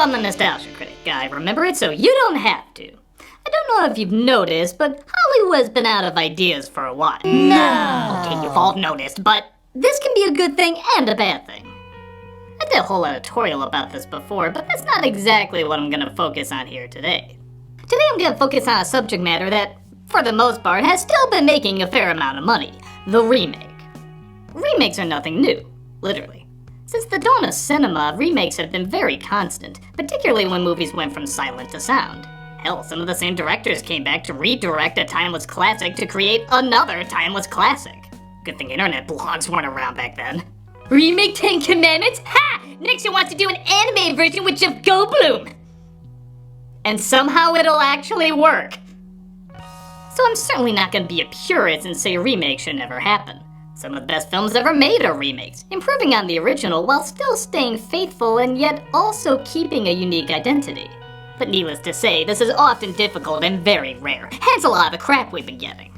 I'm the Nostalgia Critic guy, remember it? So you don't have to. I don't know if you've noticed, but Hollywood's been out of ideas for a while. No! Okay, you've all noticed, but this can be a good thing and a bad thing. I did a whole editorial about this before, but that's not exactly what I'm gonna focus on here today. Today I'm gonna focus on a subject matter that, for the most part, has still been making a fair amount of money: the remake. Remakes are nothing new, literally. Since the dawn of cinema, remakes have been very constant, particularly when movies went from silent to sound. Hell, some of the same directors came back to redirect a timeless classic to create another timeless classic. Good thing internet blogs weren't around back then. Remake 10 Commandments? Ha! Next wants to do an animated version with Jeff Goldblum! And somehow it'll actually work. So I'm certainly not gonna be a purist and say remakes should never happen. Some of the best films ever made are remakes, improving on the original while still staying faithful and yet also keeping a unique identity. But needless to say, this is often difficult and very rare, hence a lot of the crap we've been getting.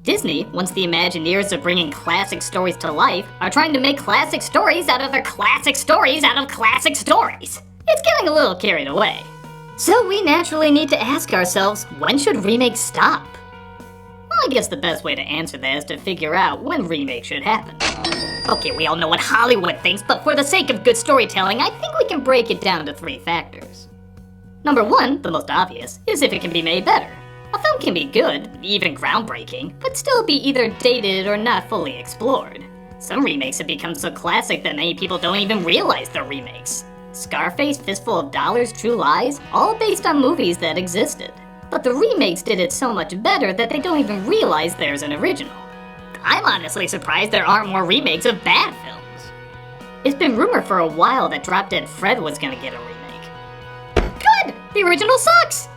Disney, once the Imagineers of bringing classic stories to life, are trying to make classic stories out of their classic stories out of classic stories. It's getting a little carried away. So we naturally need to ask ourselves, when should remakes stop? Well, I guess the best way to answer that is to figure out when remakes should happen. Okay, we all know what Hollywood thinks, but for the sake of good storytelling, I think we can break it down to 3 factors. Number 1, the most obvious, is if it can be made better. A film can be good, even groundbreaking, but still be either dated or not fully explored. Some remakes have become so classic that many people don't even realize they're remakes. Scarface, Fistful of Dollars, True Lies, all based on movies that existed. But the remakes did it so much better that they don't even realize there's an original. I'm honestly surprised there aren't more remakes of bad films. It's been rumored for a while that Drop Dead Fred was gonna get a remake. Good! The original sucks!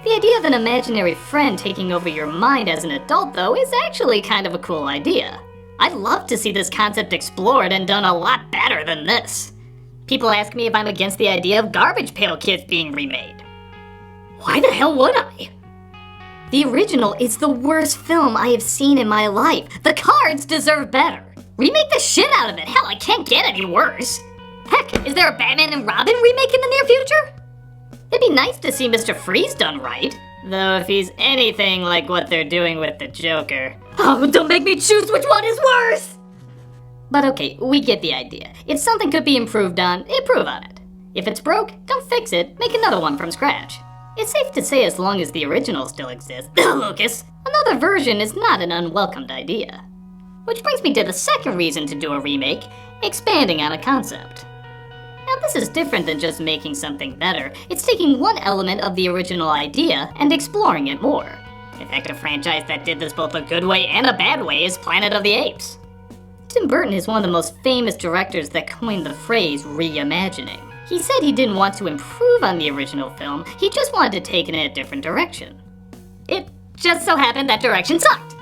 The idea of an imaginary friend taking over your mind as an adult, though, is actually kind of a cool idea. I'd love to see this concept explored and done a lot better than this. People ask me if I'm against the idea of Garbage Pail Kids being remade. Why the hell would I? The original is the worst film I have seen in my life. The cards deserve better. Remake the shit out of it. Hell, I can't get any worse. Heck, is there a Batman and Robin remake in the near future? It'd be nice to see Mr. Freeze done right. Though if he's anything like what they're doing with the Joker. Oh, don't make me choose which one is worse! But okay, we get the idea. If something could be improved on, improve on it. If it's broke, don't fix it, make another one from scratch. It's safe to say as long as the original still exists, Lucas, another version is not an unwelcomed idea. Which brings me to the second reason to do a remake, expanding on a concept. Now this is different than just making something better, it's taking one element of the original idea and exploring it more. In fact, a franchise that did this both a good way and a bad way is Planet of the Apes. Tim Burton is one of the most famous directors that coined the phrase reimagining. He said he didn't want to improve on the original film, he just wanted to take it in a different direction. It just so happened that direction sucked.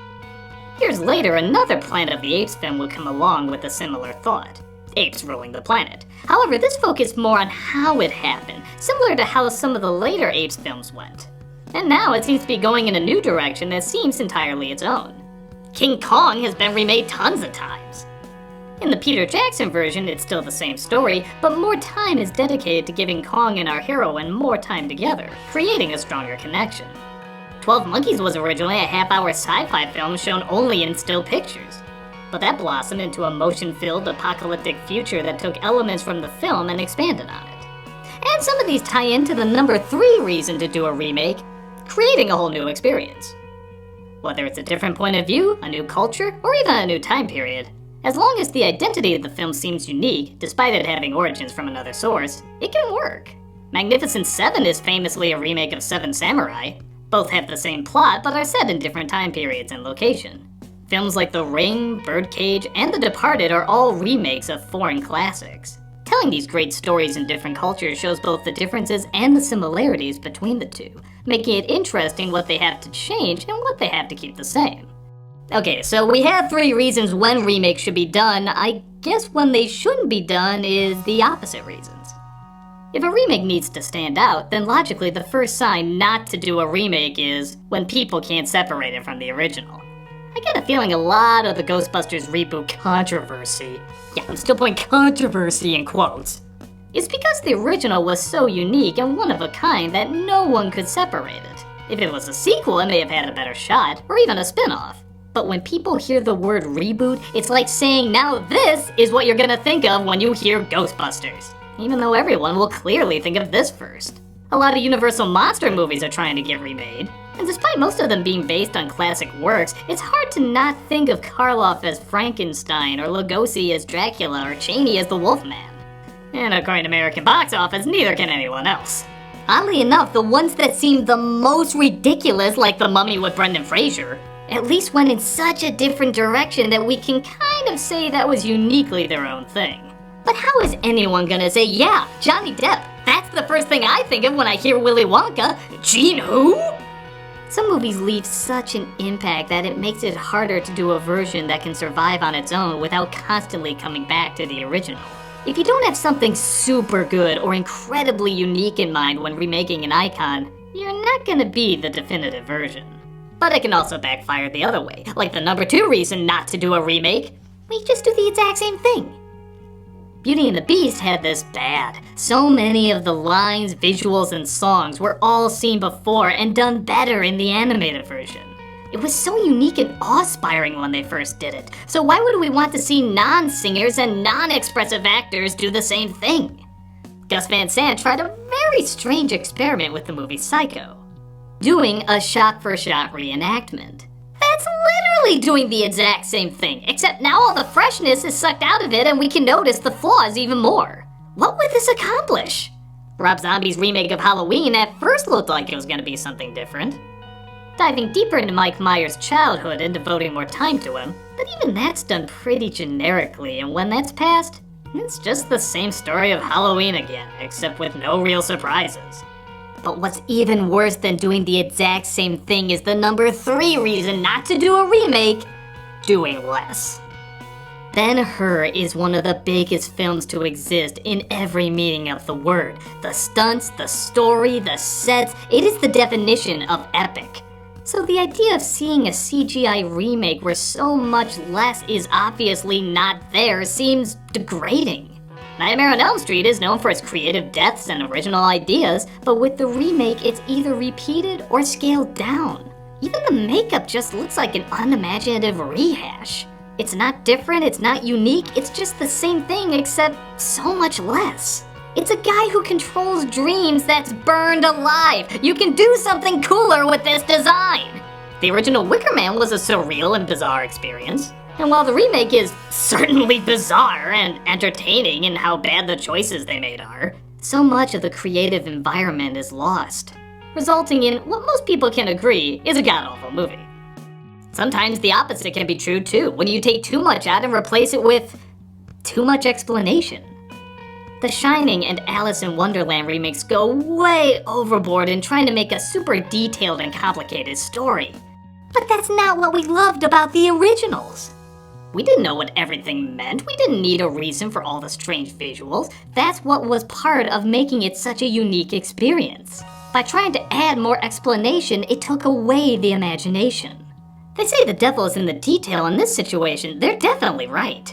Years later, another Planet of the Apes film would come along with a similar thought. Apes ruling the planet. However, this focused more on how it happened, similar to how some of the later Apes films went. And now it seems to be going in a new direction that seems entirely its own. King Kong has been remade tons of times. In the Peter Jackson version, it's still the same story, but more time is dedicated to giving Kong and our heroine more time together, creating a stronger connection. 12 Monkeys was originally a half-hour sci-fi film shown only in still pictures. But that blossomed into a motion-filled, apocalyptic future that took elements from the film and expanded on it. And some of these tie into the number 3 reason to do a remake, creating a whole new experience. Whether it's a different point of view, a new culture, or even a new time period, as long as the identity of the film seems unique, despite it having origins from another source, it can work. Magnificent Seven is famously a remake of Seven Samurai. Both have the same plot, but are set in different time periods and location. Films like The Ring, Birdcage, and The Departed are all remakes of foreign classics. Telling these great stories in different cultures shows both the differences and the similarities between the two, making it interesting what they have to change and what they have to keep the same. Okay, so we have 3 reasons when remakes should be done. I guess when they shouldn't be done is the opposite reasons. If a remake needs to stand out, then logically the first sign not to do a remake is when people can't separate it from the original. I get a feeling a lot of the Ghostbusters reboot controversy, yeah, I'm still putting controversy in quotes, It's because the original was so unique and one of a kind that no one could separate it. If it was a sequel, it may have had a better shot, or even a spin-off. But when people hear the word reboot, it's like saying now this is what you're gonna think of when you hear Ghostbusters. Even though everyone will clearly think of this first. A lot of Universal monster movies are trying to get remade, and despite most of them being based on classic works, it's hard to not think of Karloff as Frankenstein, or Lugosi as Dracula, or Chaney as the Wolfman. And according to American box office, neither can anyone else. Oddly enough, the ones that seemed the most ridiculous, like The Mummy with Brendan Fraser, at least went in such a different direction that we can kind of say that was uniquely their own thing. But how is anyone gonna say, yeah, Johnny Depp, that's the first thing I think of when I hear Willy Wonka? Gene who? Some movies leave such an impact that it makes it harder to do a version that can survive on its own without constantly coming back to the original. If you don't have something super good or incredibly unique in mind when remaking an icon, you're not gonna be the definitive version. But it can also backfire the other way, like the number 2 reason not to do a remake. We just do the exact same thing. Beauty and the Beast had this bad. So many of the lines, visuals, and songs were all seen before and done better in the animated version. It was so unique and awe-inspiring when they first did it, so why would we want to see non-singers and non-expressive actors do the same thing? Gus Van Sant tried a very strange experiment with the movie Psycho, doing a shot-for-shot reenactment. That's literally doing the exact same thing, except now all the freshness is sucked out of it and we can notice the flaws even more. What would this accomplish? Rob Zombie's remake of Halloween at first looked like it was going to be something different, diving deeper into Mike Myers' childhood and devoting more time to him, but even that's done pretty generically, and when that's passed, it's just the same story of Halloween again, except with no real surprises. But what's even worse than doing the exact same thing is the number 3 reason not to do a remake: doing less. Ben-Hur is one of the biggest films to exist in every meaning of the word. The stunts, the story, the sets, it is the definition of epic. So the idea of seeing a CGI remake where so much less is obviously not there seems degrading. Nightmare on Elm Street is known for its creative depths and original ideas, but with the remake it's either repeated or scaled down. Even the makeup just looks like an unimaginative rehash. It's not different, it's not unique, it's just the same thing except so much less. It's a guy who controls dreams that's burned alive. You can do something cooler with this design. The original Wicker Man was a surreal and bizarre experience. And while the remake is certainly bizarre and entertaining in how bad the choices they made are, so much of the creative environment is lost, resulting in what most people can agree is a god-awful movie. Sometimes the opposite can be true too, when you take too much out and replace it with too much explanation. The Shining and Alice in Wonderland remakes go way overboard in trying to make a super detailed and complicated story. But that's not what we loved about the originals. We didn't know what everything meant. We didn't need a reason for all the strange visuals. That's what was part of making it such a unique experience. By trying to add more explanation, it took away the imagination. They say the devil is in the detail in this situation. They're definitely right.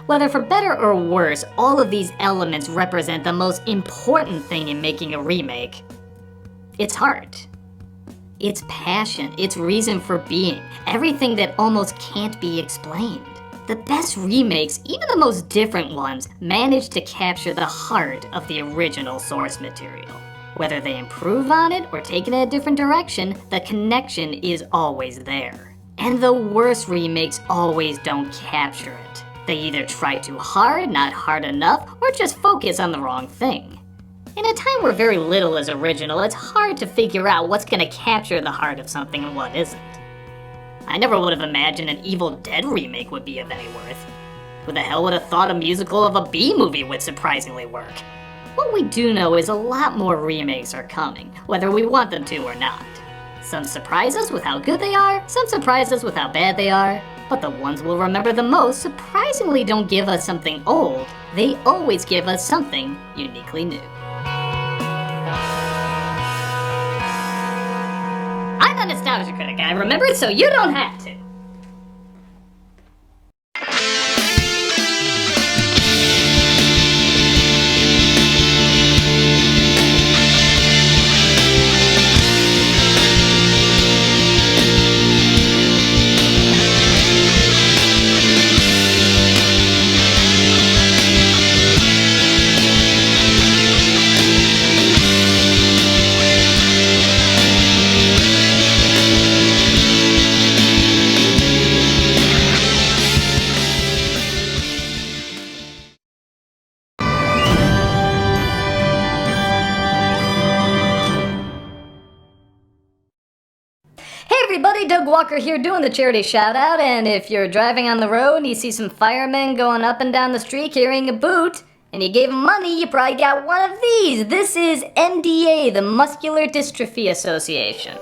Whether for better or worse, all of these elements represent the most important thing in making a remake. It's heart. It's passion. It's reason for being. Everything that almost can't be explained. The best remakes, even the most different ones, manage to capture the heart of the original source material. Whether they improve on it or take it in a different direction, the connection is always there. And the worst remakes always don't capture it. They either try too hard, not hard enough, or just focus on the wrong thing. In a time where very little is original, it's hard to figure out what's going to capture the heart of something and what isn't. I never would have imagined an Evil Dead remake would be of any worth. Who the hell would have thought a musical of a B-movie would surprisingly work? What we do know is a lot more remakes are coming, whether we want them to or not. Some surprise us with how good they are, some surprise us with how bad they are, but the ones we'll remember the most surprisingly don't give us something old, they always give us something uniquely new. I'm a nostalgia critic, I remember it so you don't have to. Hey, Doug Walker here doing the charity shout out, and if you're driving on the road and you see some firemen going up and down the street carrying a boot, and you gave them money, you probably got one of these. This is MDA, the Muscular Dystrophy Association.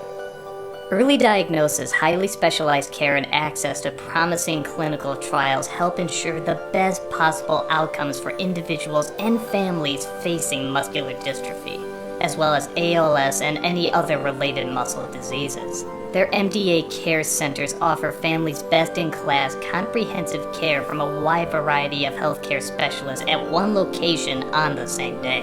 Early diagnosis, highly specialized care, and access to promising clinical trials help ensure the best possible outcomes for individuals and families facing muscular dystrophy, as well as ALS and any other related muscle diseases. Their MDA care centers offer families best-in-class comprehensive care from a wide variety of healthcare specialists at one location on the same day.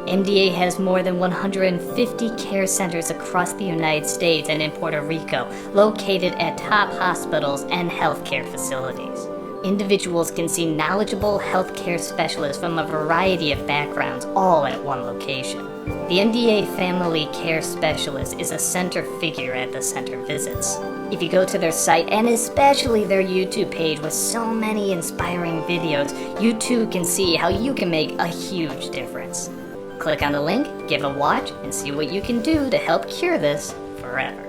MDA has more than 150 care centers across the United States and in Puerto Rico, located at top hospitals and healthcare facilities. Individuals can see knowledgeable healthcare specialists from a variety of backgrounds, all at one location. The MDA Family Care Specialist is a center figure at the center visits. If you go to their site, and especially their YouTube page with so many inspiring videos, you too can see how you can make a huge difference. Click on the link, give a watch, and see what you can do to help cure this forever.